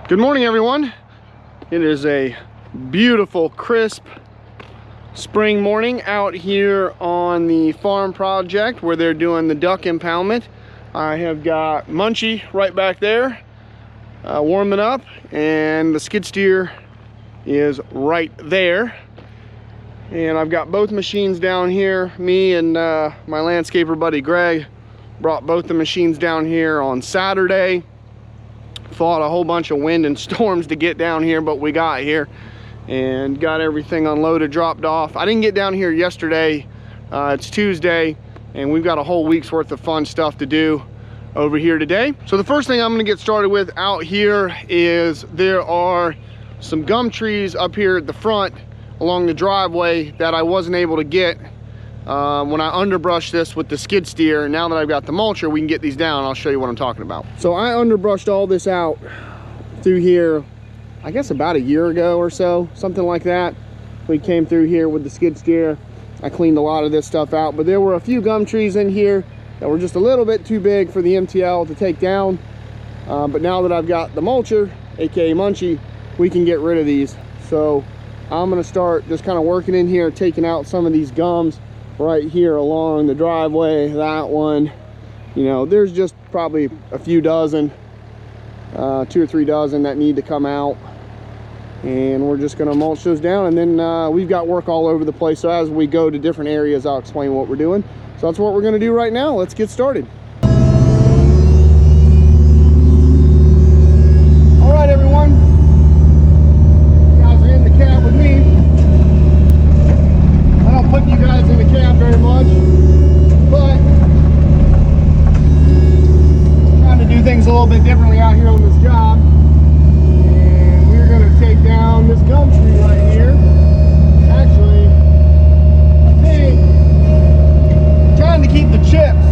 Good morning, everyone. It is a beautiful, crisp spring morning out here on the farm project where they're doing the duck impoundment. I have got Munchie right back there warming up, and the skid steer is right there. And I've got both machines down here. Me and my landscaper buddy Greg brought both the machines down here on Saturday. Fought a whole bunch of wind and storms to get down here, but we got here and got everything unloaded, dropped off. I didn't get down here yesterday. It's Tuesday, and we've got a whole week's worth of fun stuff to do over here today. So the first thing I'm going to get started with out here is there are some gum trees up here at the front along the driveway that I wasn't able to get when I underbrushed this with the skid steer. Now that I've got the mulcher, we can get these down. I'll show you what I'm talking about. So I underbrushed all this out through here, I guess about a year ago or so, something like that. We came through here with the skid steer. I cleaned a lot of this stuff out, but there were a few gum trees in here that were just a little bit too big for the MTL to take down. But now that I've got the mulcher, aka Munchie, we can get rid of these. So I'm gonna start just kind of working in here, taking out some of these gums right here along the driveway. That one, you know, there's just probably a few dozen, 2 or 3 dozen that need to come out, and we're just gonna mulch those down. And then we've got work all over the place, so as we go to different areas, I'll explain what we're doing. So that's what we're gonna do right now. Let's get started. All right, everyone, you guys are in the cab with me. I don't put you guys in the cab very much, but I'm trying to do things a little bit differently out here on this job. And we're going to take down this gum tree right here. Actually, I think I'm trying to keep the chips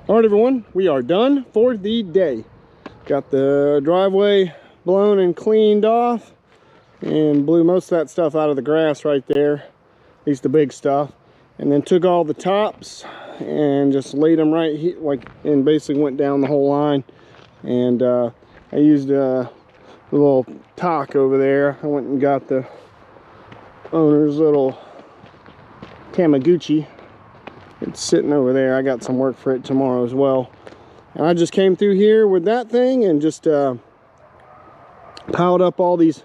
All right, everyone, we are done for the day. Got the driveway blown and cleaned off and blew most of that stuff out of the grass right there, at least the big stuff, and then took all the tops and just laid them right here, and basically went down the whole line. And I used a little talk over there. I went and got the owner's little Tamagotchi. It's sitting over there. I got some work for it tomorrow as well. And I just came through here with that thing and just piled up all these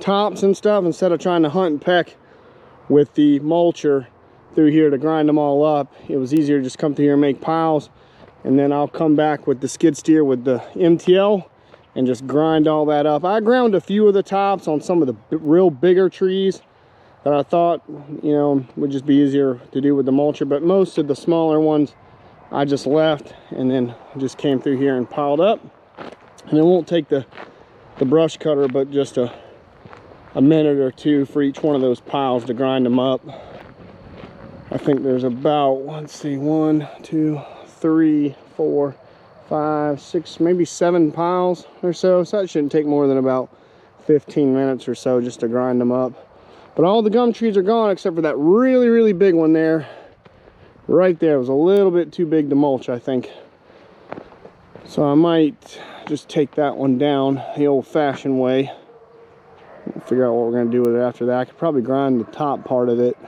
tops and stuff instead of trying to hunt and peck with the mulcher through here to grind them all up. It was easier to just come through here and make piles, and then I'll come back with the skid steer with the MTL and just grind all that up. I ground a few of the tops on some of the real bigger trees that I thought, you know, would just be easier to do with the mulcher, but most of the smaller ones I just left and then just came through here and piled up. And it won't take the brush cutter but just a minute or two for each one of those piles to grind them up. I think there's about, let's see, 1, 2, 3, 4, 5, 6, maybe 7 piles or so. So that shouldn't take more than about 15 minutes or so just to grind them up. But all the gum trees are gone except for that really, really big one there. Right there. It was a little bit too big to mulch, I think. So I might just take that one down the old-fashioned way. Figure out what we're going to do with it after that. I could probably grind the top part of it,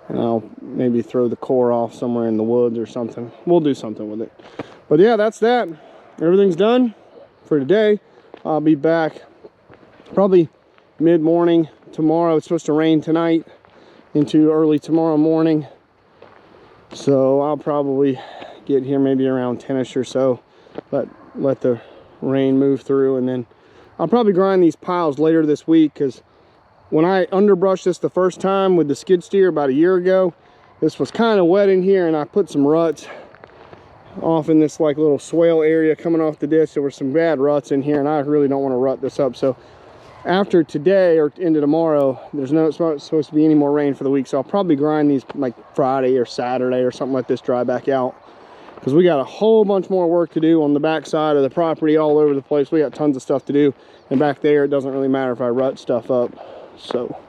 and I'll maybe throw the core off somewhere in the woods or something. We'll do something with it. But yeah, that's that. Everything's done for today. I'll be back probably mid-morning tomorrow. It's supposed to rain tonight into early tomorrow morning. So I'll probably get here maybe around 10ish or so. Let the rain move through, and then I'll probably grind these piles later this week, because when I underbrushed this the first time with the skid steer about a year ago, this was kind of wet in here, and I put some ruts off in this like little swale area coming off the ditch. There were some bad ruts in here, and I really don't want to rut this up. So after today or into tomorrow, there's no supposed to be any more rain for the week, so I'll probably grind these like Friday or Saturday or something like this, dry back out, because we got a whole bunch more work to do on the back side of the property, all over the place. We got tons of stuff to do, and back there it doesn't really matter if I rut stuff up. So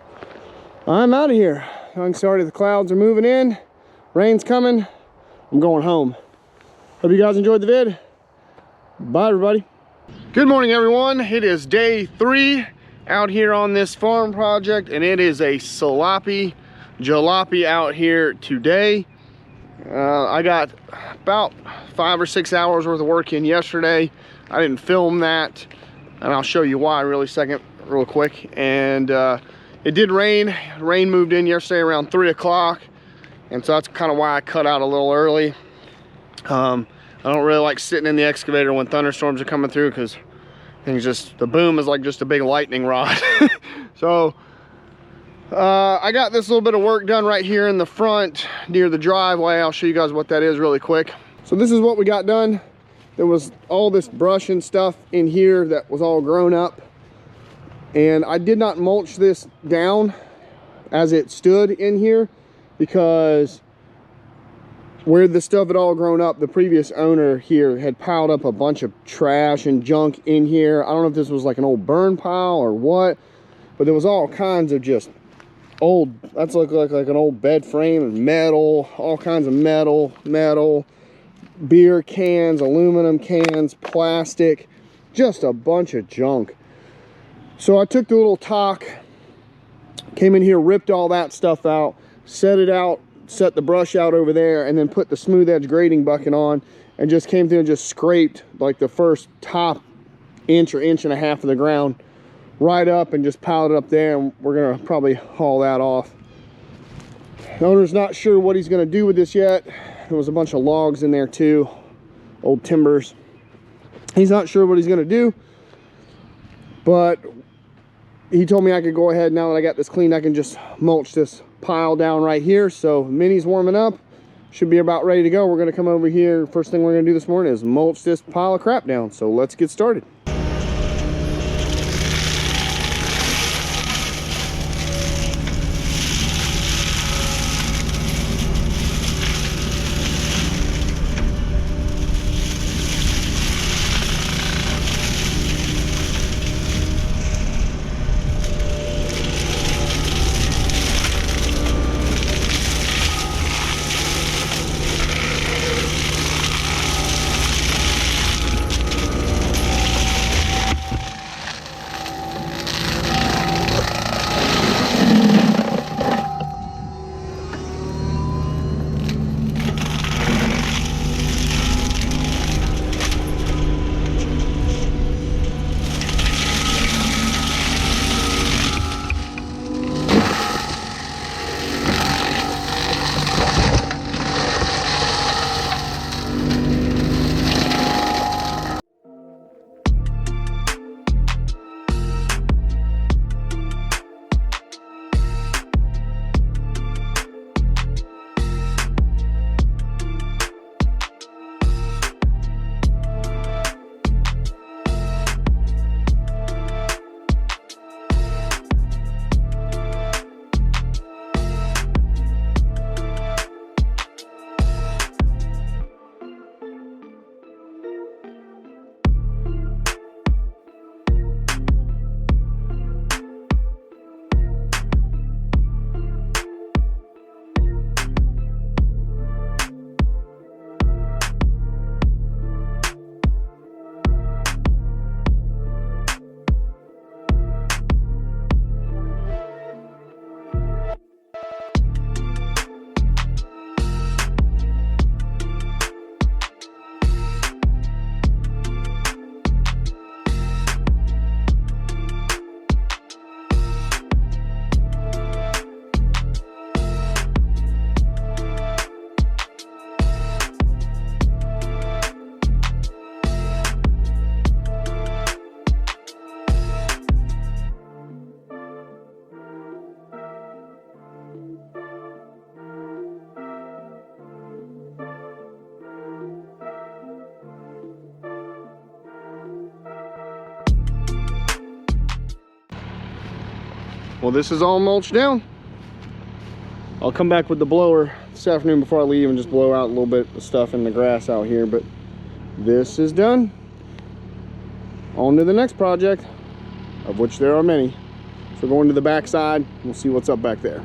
I'm out of here. I'm started. The clouds are moving in, rain's coming. I'm going home. Hope you guys enjoyed the vid. Bye, everybody. Good morning, everyone. It is day 3 out here on this farm project, and it is a sloppy jalopy out here today. I got about 5 or 6 hours worth of work in yesterday. I didn't film that, and I'll show you why real quick. And it did rain. Rain moved in yesterday around 3 o'clock, and so that's kind of why I cut out a little early. I don't really like sitting in the excavator when thunderstorms are coming through, because the boom is like just a big lightning rod. So I got this little bit of work done right here in the front near the driveway. I'll show you guys what that is really quick. So this is what we got done. There was all this brush and stuff in here that was all grown up, and I did not mulch this down as it stood in here, because where the stuff had all grown up, the previous owner here had piled up a bunch of trash and junk in here. I don't know if this was like an old burn pile or what, but there was all kinds of just old, that's like an old bed frame and metal, all kinds of metal, beer cans, aluminum cans, plastic, just a bunch of junk. So I took the little talk, came in here, ripped all that stuff out, set it out, set the brush out over there, and then put the smooth edge grading bucket on, and just came through and just scraped like the first top inch or inch and a half of the ground right up, and just piled it up there, and we're gonna probably haul that off. The owner's not sure what he's gonna do with this yet. There was a bunch of logs in there too, old timbers. He's not sure what he's gonna do, but he told me I could go ahead, now that I got this cleaned, I can just mulch this pile down right here. So Minnie's warming up, should be about ready to go. We're going to come over here. First thing we're going to do this morning is mulch this pile of crap down. So let's get started. Well, this is all mulched down. I'll come back with the blower this afternoon before I leave and just blow out a little bit of stuff in the grass out here, but this is done. On to the next project, of which there are many. So going to the back side, we'll see what's up back there.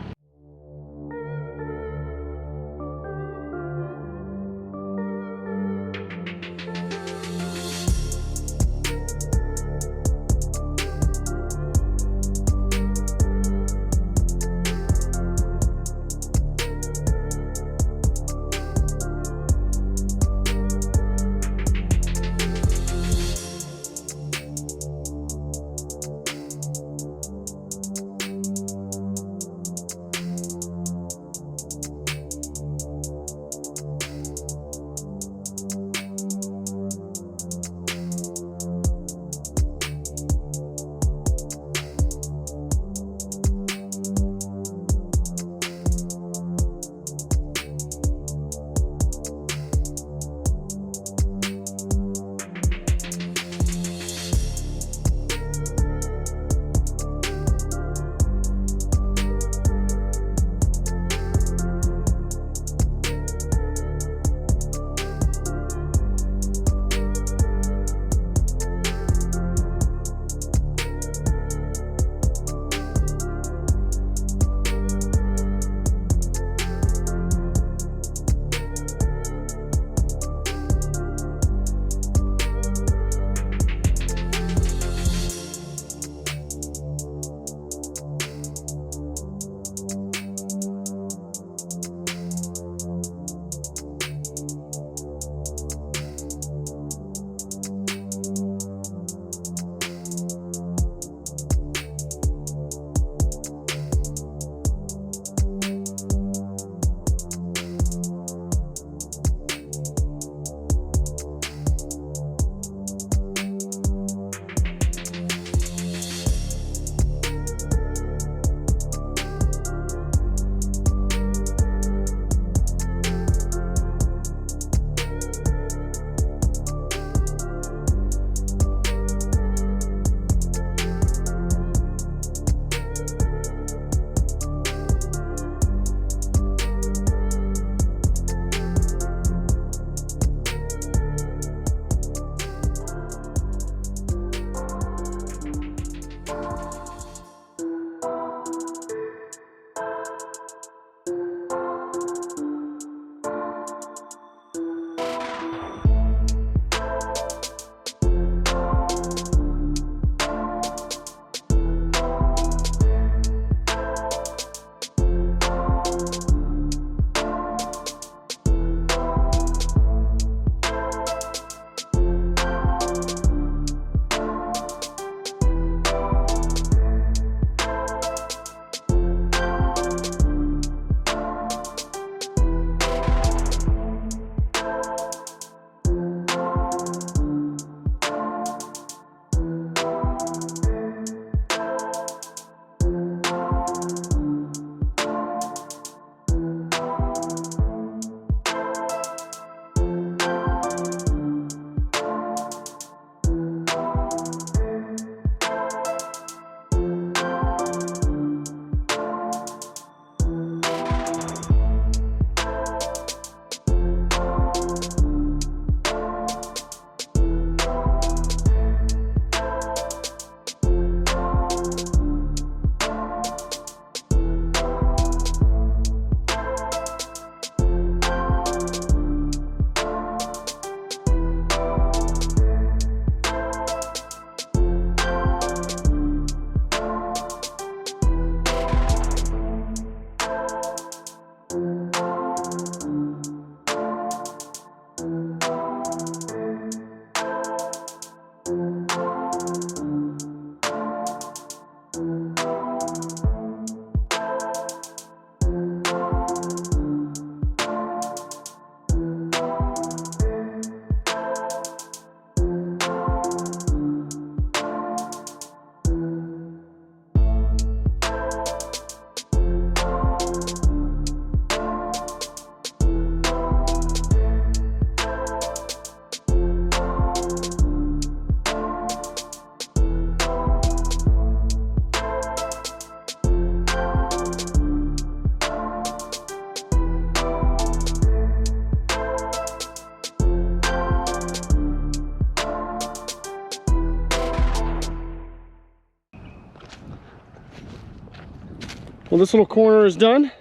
Well, this little corner is done.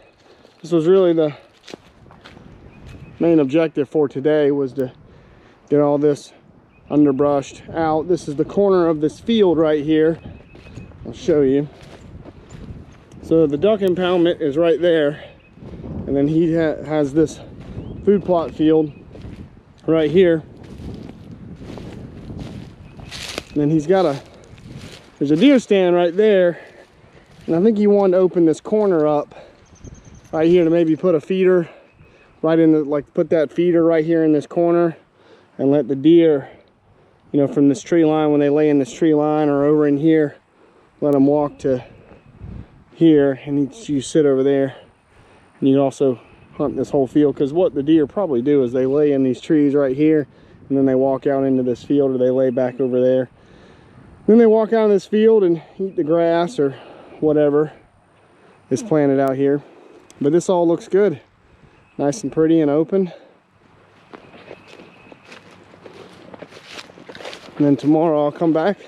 This was really the main objective for today, was to get all this underbrushed out. This is the corner of this field right here. I'll show you. So the duck impoundment is right there, and then he has this food plot field right here. And then he's got there's a deer stand right there, and I think he wanted to open this corner up right here to maybe put a feeder right in the, like put that feeder right here in this corner, and let the deer, you know, from this tree line, when they lay in this tree line or over in here, let them walk to here, and you sit over there. And you can also hunt this whole field, because what the deer probably do is they lay in these trees right here, and then they walk out into this field, or they lay back over there. Then they walk out in this field and eat the grass or whatever is planted out here. But this all looks good, nice and pretty and open. And then tomorrow I'll come back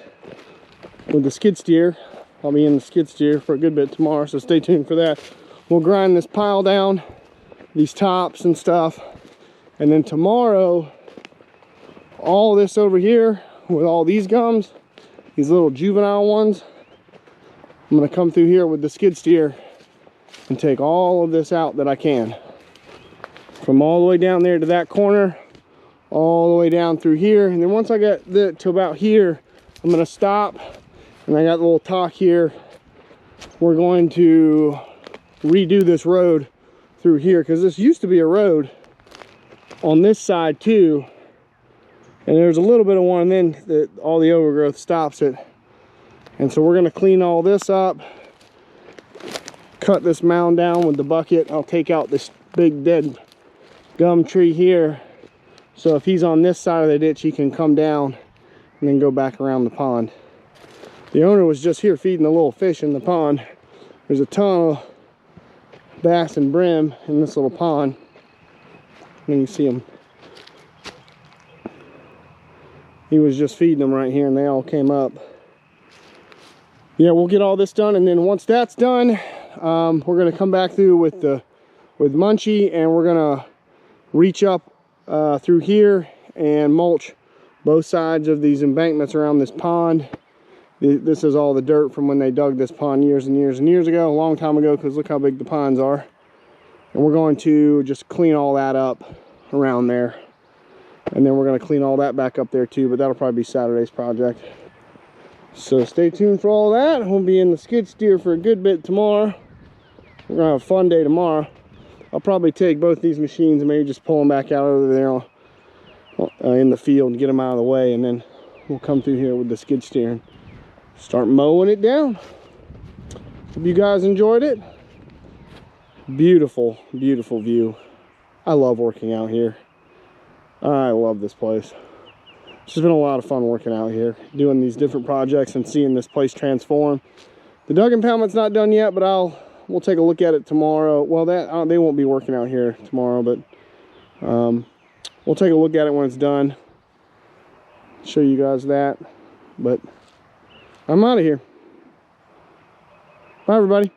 with the skid steer. I'll be in the skid steer for a good bit tomorrow, so stay tuned for that. We'll grind this pile down, these tops and stuff, and then tomorrow, all this over here with all these gums, these little juvenile ones, I'm gonna come through here with the skid steer and take all of this out that I can. From all the way down there to that corner, all the way down through here, and then once I get to about here, I'm gonna stop. And I got a little talk here. We're going to redo this road through here, because this used to be a road on this side too. And there's a little bit of one, and then all the overgrowth stops it. And so we're going to clean all this up, cut this mound down with the bucket. I'll take out this big dead gum tree here. So if he's on this side of the ditch, he can come down and then go back around the pond. The owner was just here feeding the little fish in the pond. There's a ton of bass and brim in this little pond. And you see them. He was just feeding them right here, and they all came up. Yeah, we'll get all this done, and then once that's done, we're gonna come back through with Munchie, and we're gonna reach up through here and mulch both sides of these embankments around this pond. This is all the dirt from when they dug this pond years and years and years ago, a long time ago, because look how big the ponds are. And we're going to just clean all that up around there. And then we're going to clean all that back up there too, but that'll probably be Saturday's project. So stay tuned for all that. We'll be in the skid steer for a good bit tomorrow. We're going to have a fun day tomorrow. I'll probably take both these machines and maybe just pull them back out over there in the field and get them out of the way, and then we'll come through here with the skid steer and start mowing it down. Hope you guys enjoyed it. Beautiful, beautiful view. I love working out here. I love this place. It's just been a lot of fun working out here, doing these different projects and seeing this place transform. The dug impoundment's not done yet, but we'll take a look at it tomorrow. Well, they won't be working out here tomorrow, but we'll take a look at it when it's done. Show you guys that. But I'm out of here. Bye, everybody.